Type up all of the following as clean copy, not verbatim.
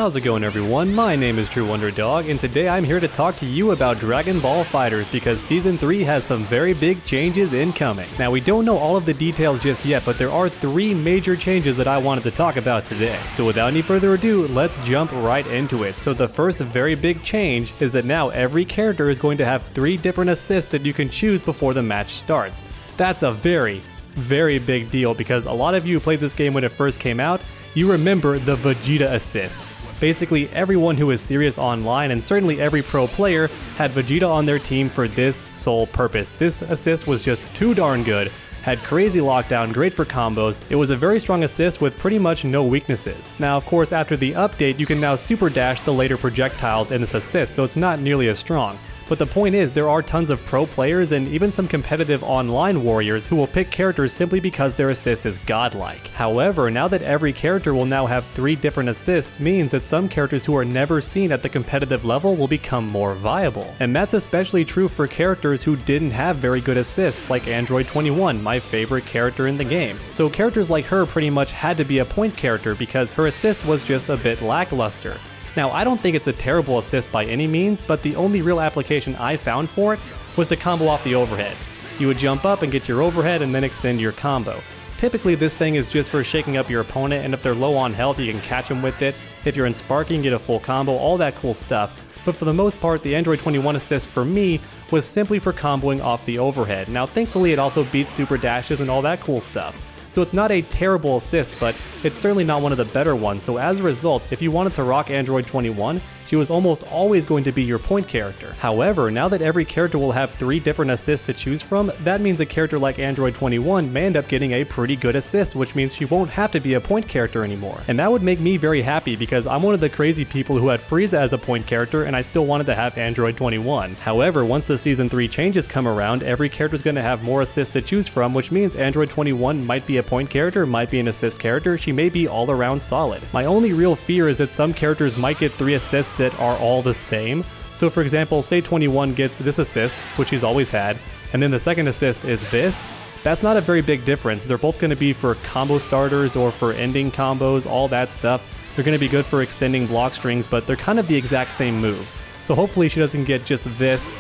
How's it going, everyone? My name is True Wonder Dog, and today I'm here to talk to you about Dragon Ball FighterZ because Season 3 has some very big changes incoming. Now, we don't know all of the details just yet, but there are 3 major changes that I wanted to talk about today. So without any further ado, let's jump right into it. So the first very big change is that now every character is going to have 3 different assists that you can choose before the match starts. That's a very big deal because a lot of you who played this game when it first came out, you remember the Vegeta assist. Basically, everyone who is serious online, and certainly every pro player, had Vegeta on their team for this sole purpose. This assist was just too darn good, had crazy lockdown, great for combos. It was a very strong assist with pretty much no weaknesses. Now, of course, after the update, you can now super dash the later projectiles in this assist, so it's not nearly as strong. But the point is, there are tons of pro players and even some competitive online warriors who will pick characters simply because their assist is godlike. However, now that every character will now have 3 different assists means that some characters who are never seen at the competitive level will become more viable. And that's especially true for characters who didn't have very good assists, like Android 21, my favorite character in the game. So characters like her pretty much had to be a point character because her assist was just a bit lackluster. Now, I don't think it's a terrible assist by any means, but the only real application I found for it was to combo off the overhead. You would jump up and get your overhead and then extend your combo. Typically, this thing is just for shaking up your opponent, and if they're low on health, you can catch them with it. If you're in sparking, get a full combo, all that cool stuff. But for the most part, the Android 21 assist for me was simply for comboing off the overhead. Now, thankfully, it also beats super dashes and all that cool stuff. So it's not a terrible assist, but it's certainly not one of the better ones. So as a result, if you wanted to rock Android 21, she was almost always going to be your point character. However, now that every character will have 3 different assists to choose from, that means a character like Android 21 may end up getting a pretty good assist, which means she won't have to be a point character anymore. And that would make me very happy because I'm one of the crazy people who had Frieza as a point character and I still wanted to have Android 21. However, once the Season 3 changes come around, every character is going to have more assists to choose from, which means Android 21 might be a point character, might be an assist character, she may be all around solid. My only real fear is that some characters might get 3 assists that are all the same. So for example, say 21 gets this assist, which he's always had, and then the second assist is this. That's not a very big difference. They're both going to be for combo starters or for ending combos, all that stuff. They're going to be good for extending block strings, but they're kind of the exact same move. So hopefully she doesn't get just this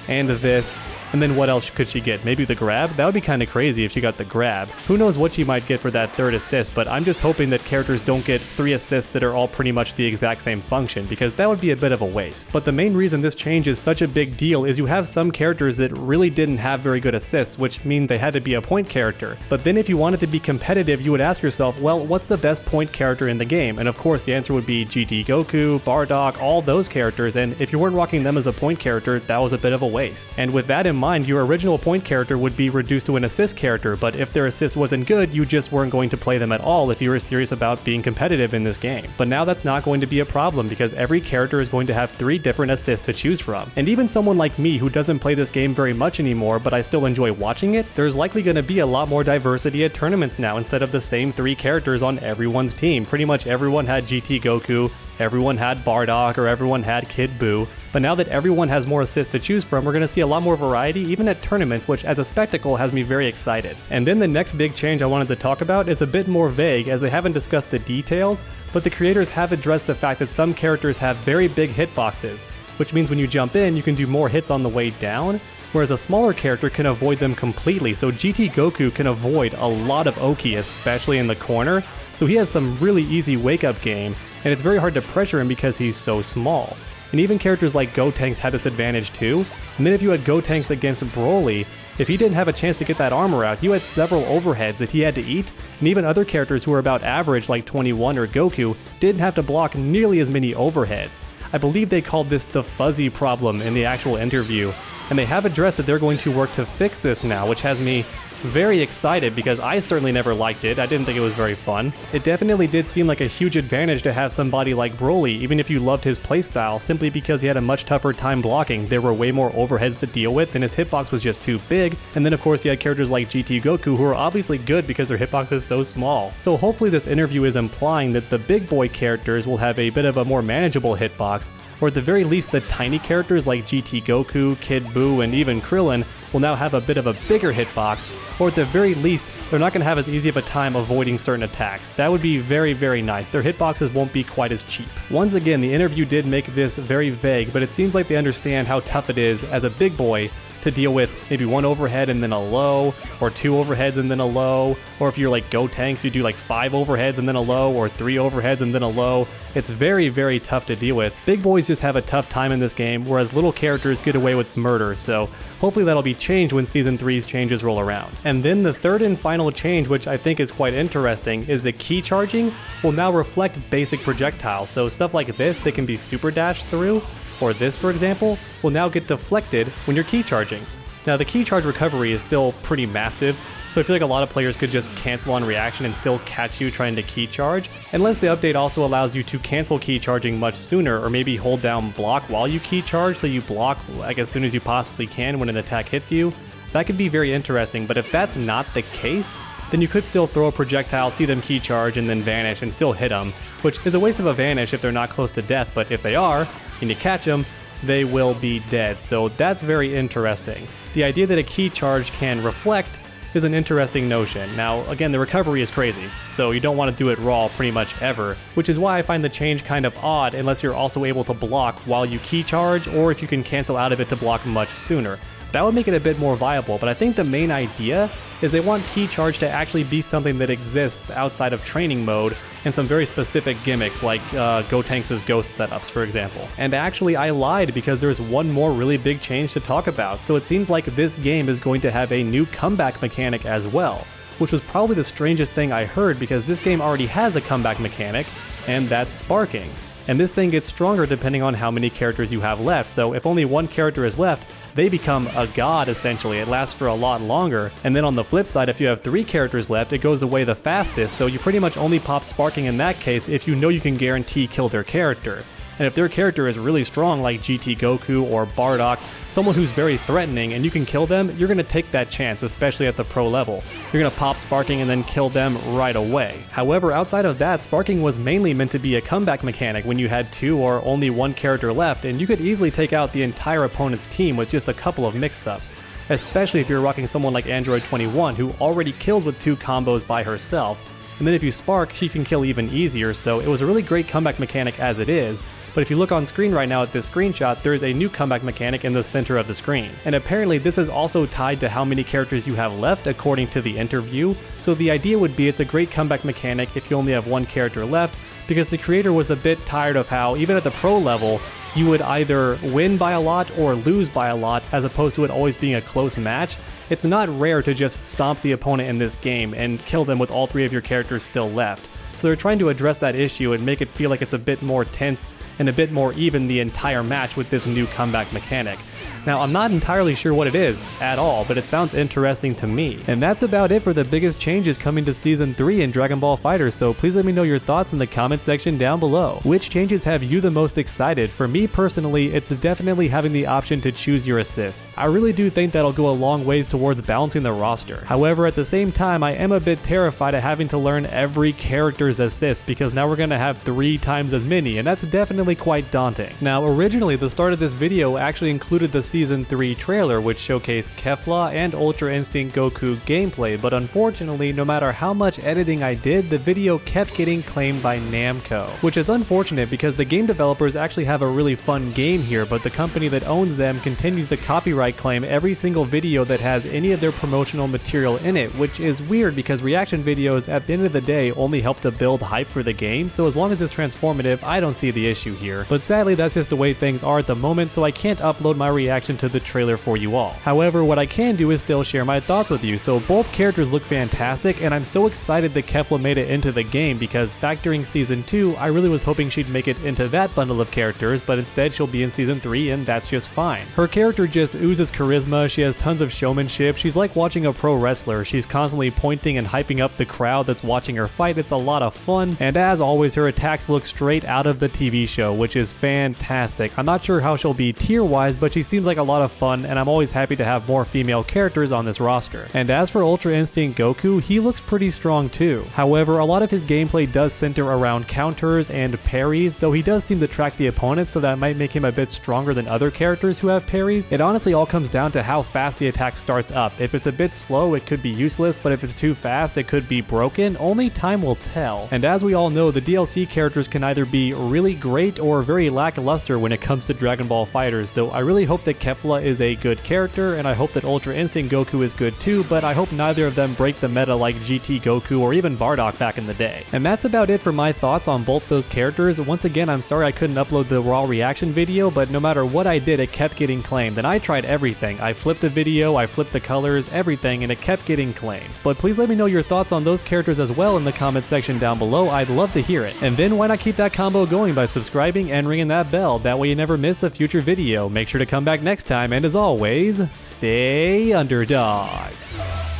and this. And then what else could she get? Maybe the grab? That would be kind of crazy if she got the grab. Who knows what she might get for that 3rd assist, but I'm just hoping that characters don't get 3 assists that are all pretty much the exact same function, because that would be a bit of a waste. But the main reason this change is such a big deal is you have some characters that really didn't have very good assists, which mean they had to be a point character. But then if you wanted to be competitive, you would ask yourself, well, what's the best point character in the game? And of course the answer would be GT Goku, Bardock, all those characters, and if you weren't rocking them as a point character, that was a bit of a waste. And with that in mind, your original point character would be reduced to an assist character, but if their assist wasn't good, you just weren't going to play them at all if you were serious about being competitive in this game. But now that's not going to be a problem because every character is going to have 3 different assists to choose from. And even someone like me who doesn't play this game very much anymore, but I still enjoy watching it, there's likely going to be a lot more diversity at tournaments now instead of the same 3 characters on everyone's team. Pretty much everyone had GT Goku, everyone had Bardock, or everyone had Kid Buu. But now that everyone has more assists to choose from, we're going to see a lot more variety even at tournaments, which as a spectacle has me very excited. And then the next big change I wanted to talk about is a bit more vague as they haven't discussed the details, but the creators have addressed the fact that some characters have very big hitboxes, which means when you jump in, you can do more hits on the way down, whereas a smaller character can avoid them completely. So GT Goku can avoid a lot of Oki, especially in the corner, so he has some really easy wake-up game, and it's very hard to pressure him because he's so small. And even characters like Gotenks had this advantage too. And then if you had Gotenks against Broly, if he didn't have a chance to get that armor out, you had several overheads that he had to eat, and even other characters who were about average like 21 or Goku didn't have to block nearly as many overheads. I believe they called this the fuzzy problem in the actual interview, and they have addressed that they're going to work to fix this now, which has me very excited because I certainly never liked it. I didn't think it was very fun. It definitely did seem like a huge advantage to have somebody like Broly, even if you loved his playstyle, simply because he had a much tougher time blocking. There were way more overheads to deal with, and his hitbox was just too big. And then of course you had characters like GT Goku who are obviously good because their hitbox is so small. So hopefully this interview is implying that the big boy characters will have a bit of a more manageable hitbox, or at the very least the tiny characters like GT Goku, Kid Buu, and even Krillin will now have a bit of a bigger hitbox, or at the very least, they're not going to have as easy of a time avoiding certain attacks. That would be very, very nice. Their hitboxes won't be quite as cheap. Once again, the interview did make this very vague, but it seems like they understand how tough it is as a big boy to deal with maybe one overhead and then a low, or two overheads and then a low, or if you're like Gotenks, you do like 5 overheads and then a low, or 3 overheads and then a low. It's very, very tough to deal with. Big boys just have a tough time in this game, whereas little characters get away with murder, so hopefully that'll be changed when Season 3's changes roll around. And then the third and final change, which I think is quite interesting, is the key charging will now reflect basic projectiles, so stuff like this they can be super dashed through, or this, for example, will now get deflected when you're key charging. Now, the key charge recovery is still pretty massive, so I feel like a lot of players could just cancel on reaction and still catch you trying to key charge, unless the update also allows you to cancel key charging much sooner, or maybe hold down block while you key charge, so you block like as soon as you possibly can when an attack hits you. That could be very interesting, but if that's not the case, then you could still throw a projectile, see them key charge, and then vanish and still hit them, which is a waste of a vanish if they're not close to death, but if they are, and you catch them, they will be dead, so that's very interesting. The idea that a key charge can reflect is an interesting notion. Now, again, the recovery is crazy, so you don't want to do it raw pretty much ever, which is why I find the change kind of odd unless you're also able to block while you key charge, or if you can cancel out of it to block much sooner. That would make it a bit more viable, but I think the main idea is they want key charge to actually be something that exists outside of training mode and some very specific gimmicks like Gotenks' ghost setups, for example. And actually I lied, because there's one more really big change to talk about. So it seems like this game is going to have a new comeback mechanic as well, which was probably the strangest thing I heard, because this game already has a comeback mechanic, and that's sparking. And this thing gets stronger depending on how many characters you have left, so if only one character is left, they become a god essentially. It lasts for a lot longer. And then on the flip side, if you have 3 characters left, it goes away the fastest, so you pretty much only pop sparking in that case if you know you can guarantee kill their character. And if their character is really strong like GT Goku or Bardock, someone who's very threatening and you can kill them, you're going to take that chance, especially at the pro level. You're going to pop sparking and then kill them right away. However, outside of that, sparking was mainly meant to be a comeback mechanic when you had 2 or only 1 character left, and you could easily take out the entire opponent's team with just a couple of mix-ups. Especially if you're rocking someone like Android 21, who already kills with 2 combos by herself. And then if you spark, she can kill even easier, so it was a really great comeback mechanic as it is. But if you look on screen right now at this screenshot, there is a new comeback mechanic in the center of the screen. And apparently this is also tied to how many characters you have left according to the interview. So the idea would be it's a great comeback mechanic if you only have 1 character left, because the creator was a bit tired of how, even at the pro level, you would either win by a lot or lose by a lot, as opposed to it always being a close match. It's not rare to just stomp the opponent in this game and kill them with all 3 of your characters still left. So they're trying to address that issue and make it feel like it's a bit more tense and a bit more even the entire match with this new comeback mechanic. Now, I'm not entirely sure what it is at all, but it sounds interesting to me. And that's about it for the biggest changes coming to Season 3 in Dragon Ball FighterZ, so please let me know your thoughts in the comment section down below. Which changes have you the most excited? For me personally, it's definitely having the option to choose your assists. I really do think that'll go a long ways towards balancing the roster. However, at the same time, I am a bit terrified of having to learn every character's assist, because now we're gonna have 3 times as many, and that's definitely quite daunting. Now, originally, the start of this video actually included the Season 3 trailer, which showcased Kefla and Ultra Instinct Goku gameplay, but unfortunately, no matter how much editing I did, the video kept getting claimed by Namco, which is unfortunate because the game developers actually have a really fun game here, but the company that owns them continues to copyright claim every single video that has any of their promotional material in it, which is weird because reaction videos at the end of the day only help to build hype for the game, so as long as it's transformative, I don't see the issue here. But sadly, that's just the way things are at the moment, so I can't upload my reaction to the trailer for you all. However, what I can do is still share my thoughts with you. So both characters look fantastic, and I'm so excited that Kefla made it into the game, because back during Season 2, I really was hoping she'd make it into that bundle of characters, but instead she'll be in Season 3, and that's just fine. Her character just oozes charisma, she has tons of showmanship, she's like watching a pro wrestler, she's constantly pointing and hyping up the crowd that's watching her fight, it's a lot of fun, and as always, her attacks look straight out of the TV show Echo, which is fantastic. I'm not sure how she'll be tier-wise, but she seems like a lot of fun, and I'm always happy to have more female characters on this roster. And as for Ultra Instinct Goku, he looks pretty strong too. However, a lot of his gameplay does center around counters and parries, though he does seem to track the opponents, so that might make him a bit stronger than other characters who have parries. It honestly all comes down to how fast the attack starts up. If it's a bit slow, it could be useless, but if it's too fast, it could be broken. Only time will tell. And as we all know, the DLC characters can either be really great or very lackluster when it comes to Dragon Ball FighterZ, so I really hope that Kefla is a good character, and I hope that Ultra Instinct Goku is good too, but I hope neither of them break the meta like GT Goku or even Bardock back in the day. And that's about it for my thoughts on both those characters. Once again, I'm sorry I couldn't upload the raw reaction video, but no matter what I did, it kept getting claimed, and I tried everything. I flipped the video, I flipped the colors, everything, and it kept getting claimed. But please let me know your thoughts on those characters as well in the comment section down below. I'd love to hear it. And then why not keep that combo going by subscribing and ringing that bell? That way you never miss a future video. Make sure to come back next time, and as always, stay underdogs.